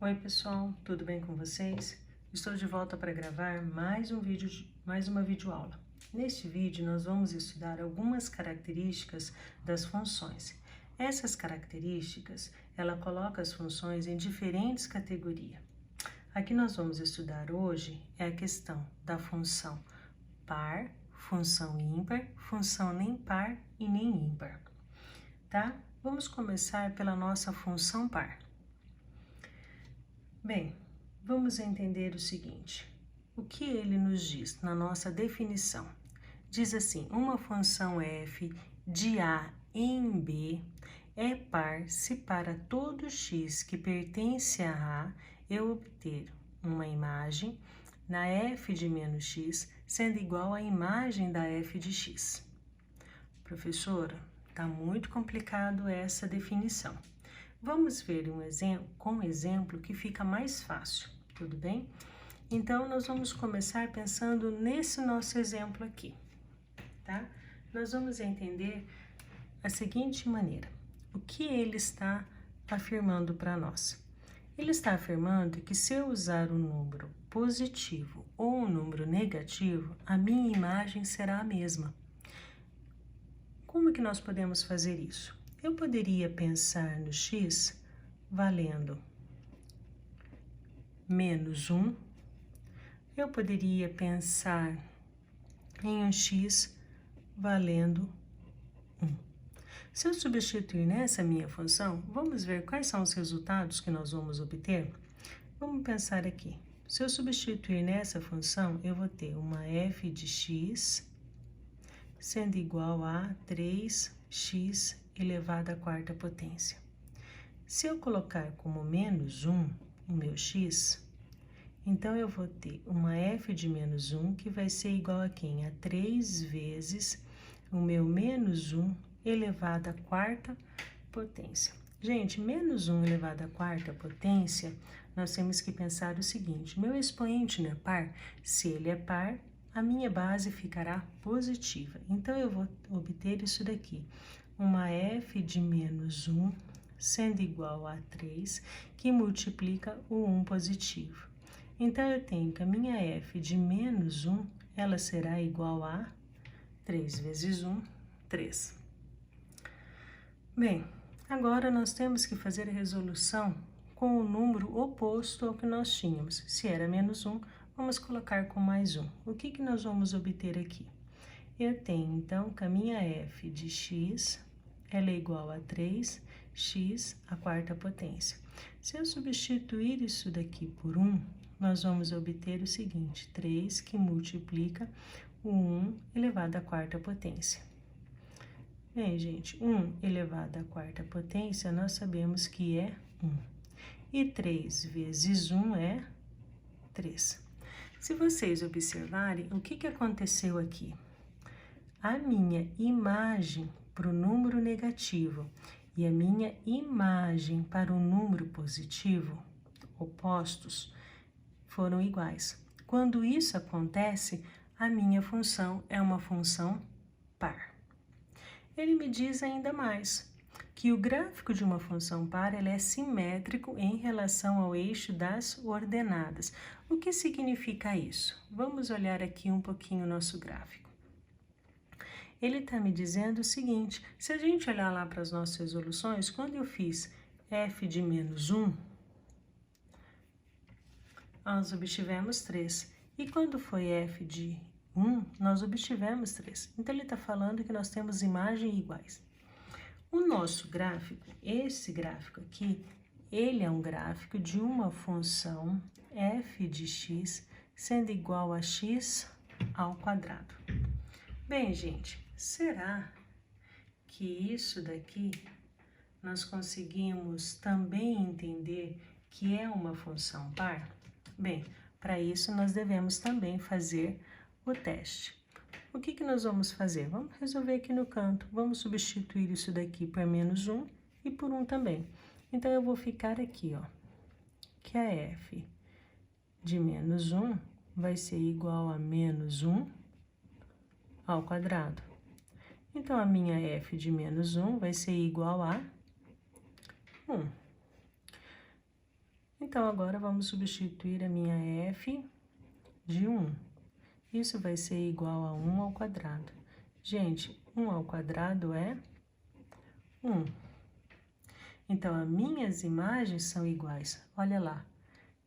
Oi pessoal, tudo bem com vocês? Estou de volta para gravar mais uma videoaula. Neste vídeo nós vamos estudar algumas características das funções. Essas características, ela coloca as funções em diferentes categorias. A que nós vamos estudar hoje é a questão da função par, função ímpar, função nem par e nem ímpar, tá? Vamos começar pela nossa função par. Bem, vamos entender o seguinte, o que ele nos diz na nossa definição? Diz assim, uma função f de A em B é par se para todo x que pertence a A eu obter uma imagem na f de menos x sendo igual à imagem da f de x. Professora, está muito complicado essa definição. Vamos ver com um exemplo que fica mais fácil, tudo bem? Então, nós vamos começar pensando nesse nosso exemplo aqui, tá? Nós vamos entender a seguinte maneira. O que ele está afirmando para nós? Ele está afirmando que se eu usar um número positivo ou um número negativo, a minha imagem será a mesma. Como que nós podemos fazer isso? Eu poderia pensar no x valendo menos 1. Eu poderia pensar em um x valendo 1. Se eu substituir nessa minha função, vamos ver quais são os resultados que nós vamos obter? Vamos pensar aqui. Se eu substituir nessa função, eu vou ter uma f de x sendo igual a 3x elevado à quarta potência. Se eu colocar como menos 1 o meu x, então eu vou ter uma f de menos 1 que vai ser igual a quem? A 3 vezes o meu menos 1 elevado à quarta potência. Gente, menos 1 elevado à quarta potência, nós temos que pensar o seguinte, meu expoente não é par? Se ele é par, a minha base ficará positiva. Então, eu vou obter isso daqui, uma f de menos 1 sendo igual a 3, que multiplica o 1 positivo. Então, eu tenho que a minha f de menos 1, ela será igual a 3 vezes 1, 3. Bem, agora nós temos que fazer a resolução com o número oposto ao que nós tínhamos. Se era menos 1, vamos colocar com mais 1. O que nós vamos obter aqui? Eu tenho, então, que a minha f de x, ela é igual a 3x à quarta potência. Se eu substituir isso daqui por 1, nós vamos obter o seguinte, 3 que multiplica o 1 elevado à quarta potência. Bem, gente, 1 elevado à quarta potência, nós sabemos que é 1. E 3 vezes 1 é 3. Se vocês observarem, o que aconteceu aqui? A minha imagem para o número negativo e a minha imagem para o número positivo, opostos, foram iguais. Quando isso acontece, a minha função é uma função par. Ele me diz ainda mais, que o gráfico de uma função par ele é simétrico em relação ao eixo das ordenadas. O que significa isso? Vamos olhar aqui um pouquinho o nosso gráfico. Ele está me dizendo o seguinte, se a gente olhar lá para as nossas resoluções, quando eu fiz f de menos 1, nós obtivemos 3. E quando foi f de 1, nós obtivemos 3. Então, ele está falando que nós temos imagens iguais. O nosso gráfico, esse gráfico aqui, ele é um gráfico de uma função f de x sendo igual a x ao quadrado. Bem, gente, será que isso daqui nós conseguimos também entender que é uma função par? Bem, para isso nós devemos também fazer o teste. O que nós vamos fazer? Vamos resolver aqui no canto. Vamos substituir isso daqui por menos 1 e por 1 também. Então, eu vou ficar aqui, ó, que a f de menos 1 vai ser igual a menos 1 ao quadrado. Então, a minha f de menos 1 vai ser igual a 1. Então, agora vamos substituir a minha f de 1. Isso vai ser igual a 1 ao quadrado. Gente, 1 ao quadrado é 1. Então, as minhas imagens são iguais. Olha lá.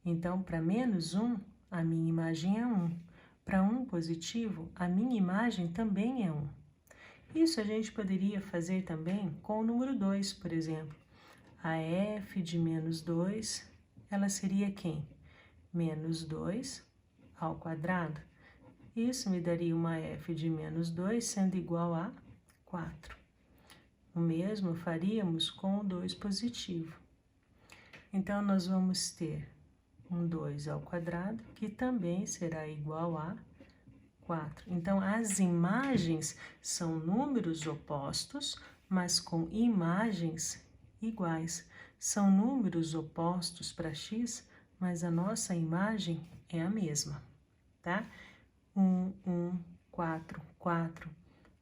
Então, para menos 1, a minha imagem é 1. Para 1 positivo, a minha imagem também é 1. Isso a gente poderia fazer também com o número 2, por exemplo. A f de menos 2, ela seria quem? Menos 2 ao quadrado. Isso me daria uma f de menos 2 sendo igual a 4. O mesmo faríamos com o 2 positivo. Então, nós vamos ter um 2 ao quadrado, que também será igual a 4. Então, as imagens são números opostos, mas com imagens iguais. São números opostos para x, mas a nossa imagem é a mesma, tá? 1, 1, 4, 4.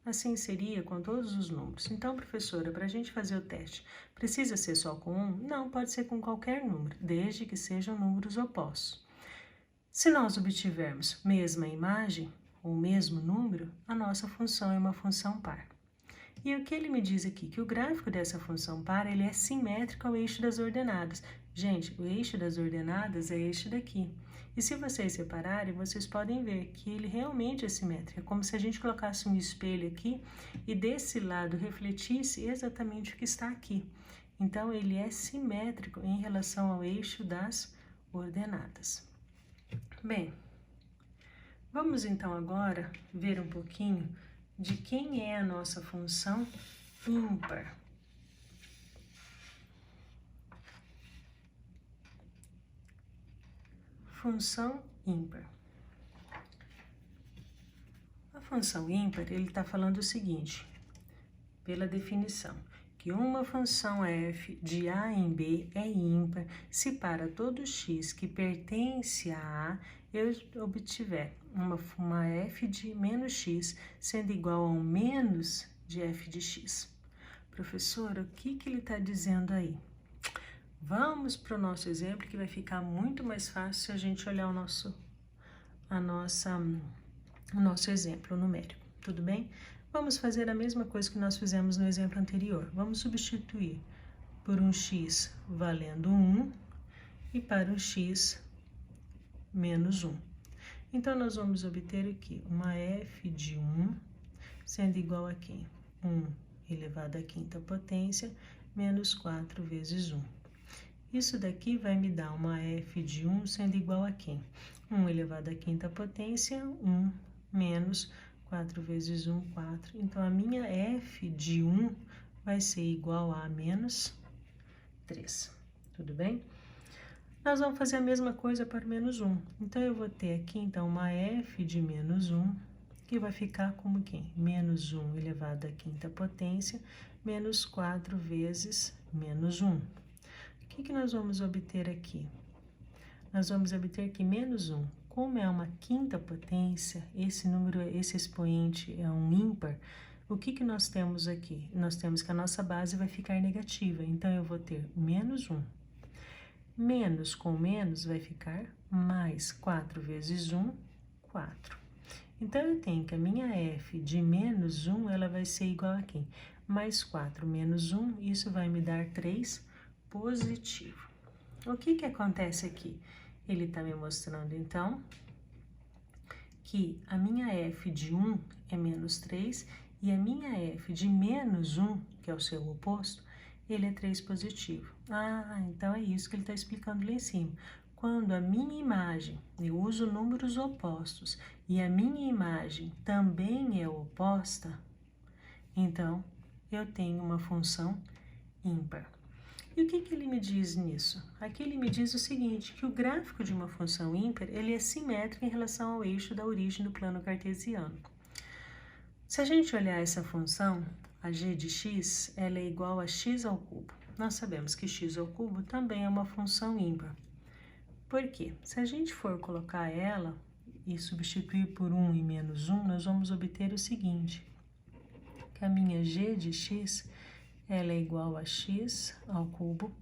Assim seria com todos os números. Então, professora, para a gente fazer o teste, precisa ser só com 1? Não, pode ser com qualquer número, desde que sejam números opostos. Se nós obtivermos mesma imagem, ou mesmo número, a nossa função é uma função par. E o que ele me diz aqui? Que o gráfico dessa função par, ele é simétrico ao eixo das ordenadas. Gente, o eixo das ordenadas é este daqui. E se vocês separarem, vocês podem ver que ele realmente é simétrico. É como se a gente colocasse um espelho aqui e desse lado refletisse exatamente o que está aqui. Então, ele é simétrico em relação ao eixo das ordenadas. Bem, vamos então agora ver um pouquinho de quem é a nossa função ímpar. Função ímpar. A função ímpar, ele está falando o seguinte, pela definição, que uma função f de a em b é ímpar se para todo x que pertence a eu obtiver uma f de menos x sendo igual a um menos de f de x. Professora, o que ele está dizendo aí? Vamos para o nosso exemplo, que vai ficar muito mais fácil se a gente olhar o nosso exemplo numérico, tudo bem? Vamos fazer a mesma coisa que nós fizemos no exemplo anterior. Vamos substituir por um x valendo 1 e para um x menos 1. Então, nós vamos obter aqui uma f de 1 sendo igual a quem? 1 elevado à quinta potência menos 4 vezes 1. Isso daqui vai me dar uma f de 1 sendo igual a quem? 1 elevado à quinta potência, 1 menos 4 vezes 1, 4. Então, a minha f de 1 vai ser igual a menos 3. Tudo bem? Nós vamos fazer a mesma coisa para menos 1. Então, eu vou ter aqui, então, uma f de menos 1, que vai ficar como quem? Menos 1 elevado à quinta potência, menos 4 vezes menos 1. O que nós vamos obter aqui? Nós vamos obter que menos 1, como é uma quinta potência, esse expoente é um ímpar, o que nós temos aqui? Nós temos que a nossa base vai ficar negativa, então eu vou ter menos 1. Menos com menos vai ficar mais 4 vezes 1, 4. Então, eu tenho que a minha f de menos 1, ela vai ser igual a quem? Mais 4 menos 1, isso vai me dar 3 positivo. O que acontece aqui? Ele está me mostrando, então, que a minha f de 1 é menos 3 e a minha f de menos 1, que é o seu oposto, ele é 3 positivo. Ah, então é isso que ele está explicando lá em cima. Quando a minha imagem, eu uso números opostos, e a minha imagem também é oposta, então eu tenho uma função ímpar. E o que ele me diz nisso? Aqui ele me diz o seguinte, que o gráfico de uma função ímpar, ele é simétrico em relação ao eixo da origem do plano cartesiano. Se a gente olhar essa função, a g de x, ela é igual a x ao cubo. Nós sabemos que x ao cubo também é uma função ímpar. Por quê? Se a gente for colocar ela e substituir por 1 e menos 1, nós vamos obter o seguinte, que a minha g de x, ela é igual a x ao cubo.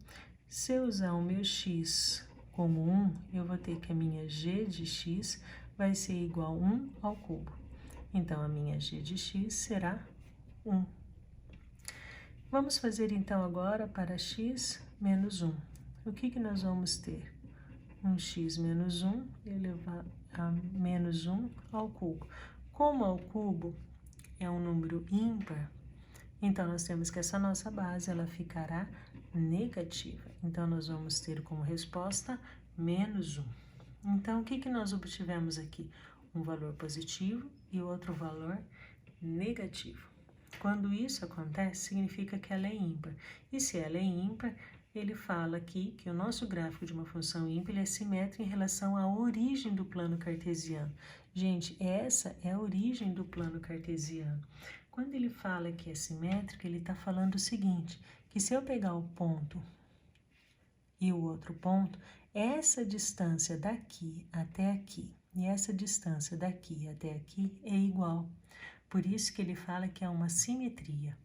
Se eu usar o meu x como 1, eu vou ter que a minha g de x vai ser igual a 1 ao cubo. Então, a minha g de x será 1. Vamos fazer, então, agora para x menos 1. O que nós vamos ter? 1x menos 1 elevado a menos 1 ao cubo. Como ao cubo é um número ímpar, então nós temos que essa nossa base ela ficará negativa. Então, nós vamos ter como resposta menos 1. Então, o que nós obtivemos aqui? Um valor positivo e outro valor negativo. Quando isso acontece, significa que ela é ímpar. E se ela é ímpar, ele fala aqui que o nosso gráfico de uma função ímpar é simétrico em relação à origem do plano cartesiano. Gente, essa é a origem do plano cartesiano. Quando ele fala que é simétrico, ele está falando o seguinte, que se eu pegar o ponto e o outro ponto, essa distância daqui até aqui e essa distância daqui até aqui é igual. Por isso que ele fala que é uma simetria.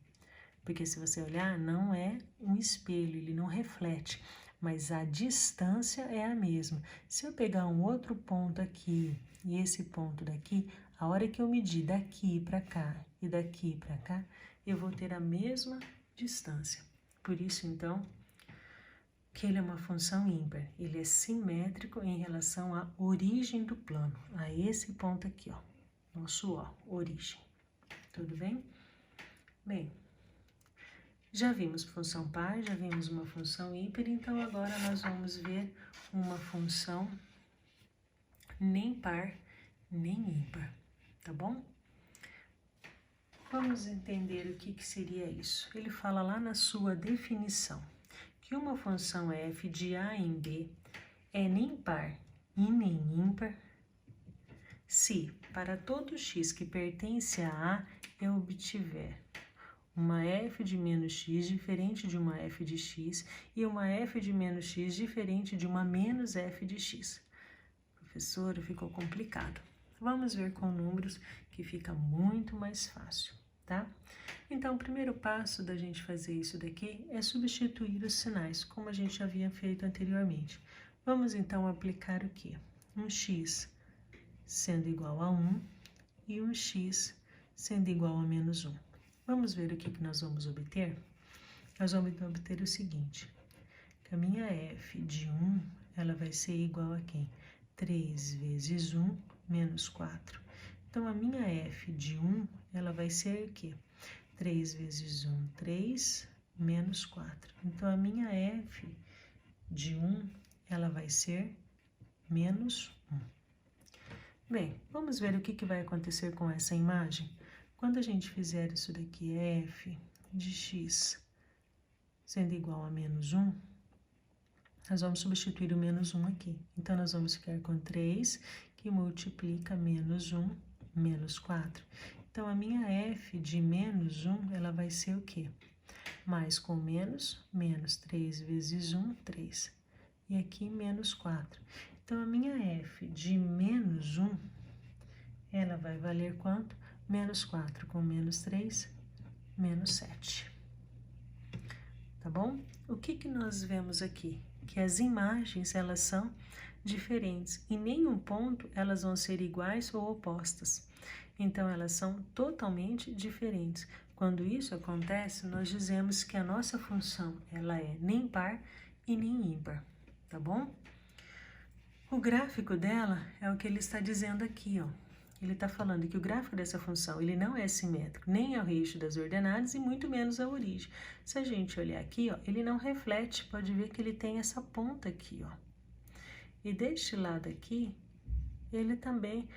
Porque se você olhar, não é um espelho, ele não reflete, mas a distância é a mesma. Se eu pegar um outro ponto aqui e esse ponto daqui, a hora que eu medir daqui para cá e daqui para cá, eu vou ter a mesma distância. Por isso, então, que ele é uma função ímpar. Ele é simétrico em relação à origem do plano, a esse ponto aqui, ó, nosso ó, origem. Tudo bem? Bem, já vimos função par, já vimos uma função ímpar, então agora nós vamos ver uma função nem par, nem ímpar, tá bom? Vamos entender o que seria isso. Ele fala lá na sua definição que uma função f de a em b é nem par e nem ímpar se, para todo x que pertence a A, eu obtiver uma f de menos x diferente de uma f de x e uma f de menos x diferente de uma menos f de x. Professora, ficou complicado. Vamos ver com números que fica muito mais fácil, tá? Então, o primeiro passo da gente fazer isso daqui é substituir os sinais, como a gente havia feito anteriormente. Vamos, então, aplicar o quê? Um x sendo igual a 1 e um x sendo igual a menos 1. Vamos ver o que nós vamos obter? Nós vamos obter o seguinte, que a minha f de 1, ela vai ser igual a quem? 3 vezes 1 menos 4. Então, a minha f de 1, ela vai ser o quê? 3 vezes 1, 3, menos 4. Então, a minha f de 1, ela vai ser menos 1. Bem, vamos ver o que vai acontecer com essa imagem? Quando a gente fizer isso daqui, f de x sendo igual a menos 1, nós vamos substituir o menos 1 aqui. Então, nós vamos ficar com 3, que multiplica menos 1, menos 4. Então, a minha f de menos 1, ela vai ser o quê? Mais com menos, menos 3 vezes 1, 3. E aqui, menos 4. Então, a minha f de menos 1, ela vai valer quanto? Menos 4 com menos 3, menos 7. Tá bom? O que nós vemos aqui? Que as imagens, elas são diferentes. Em nenhum ponto elas vão ser iguais ou opostas. Então, elas são totalmente diferentes. Quando isso acontece, nós dizemos que a nossa função, ela é nem par e nem ímpar. Tá bom? O gráfico dela é o que ele está dizendo aqui, ó. Ele está falando que o gráfico dessa função, ele não é simétrico, nem ao eixo das ordenadas e muito menos à origem. Se a gente olhar aqui, ó, ele não reflete, pode ver que ele tem essa ponta aqui, ó. E deste lado aqui, ele também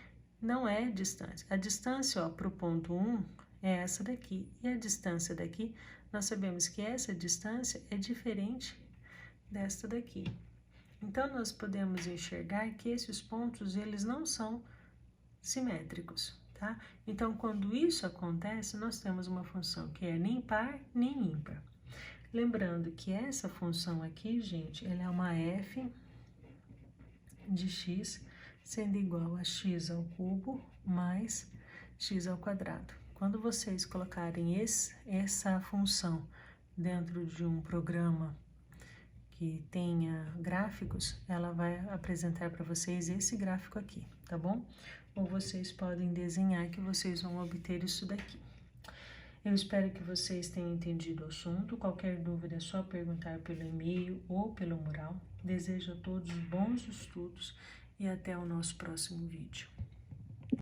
não é distância. A distância, ó, para o ponto 1 é essa daqui. E a distância daqui, nós sabemos que essa distância é diferente desta daqui. Então, nós podemos enxergar que esses pontos, eles não são simétricos, tá? Então, quando isso acontece, nós temos uma função que é nem par, nem ímpar. Lembrando que essa função aqui, gente, ela é uma f de x sendo igual a x ao cubo mais x ao quadrado. Quando vocês colocarem essa função dentro de um programa que tenha gráficos, ela vai apresentar para vocês esse gráfico aqui, tá bom? Ou vocês podem desenhar que vocês vão obter isso daqui. Eu espero que vocês tenham entendido o assunto. Qualquer dúvida é só perguntar pelo e-mail ou pelo mural. Desejo a todos bons estudos e até o nosso próximo vídeo.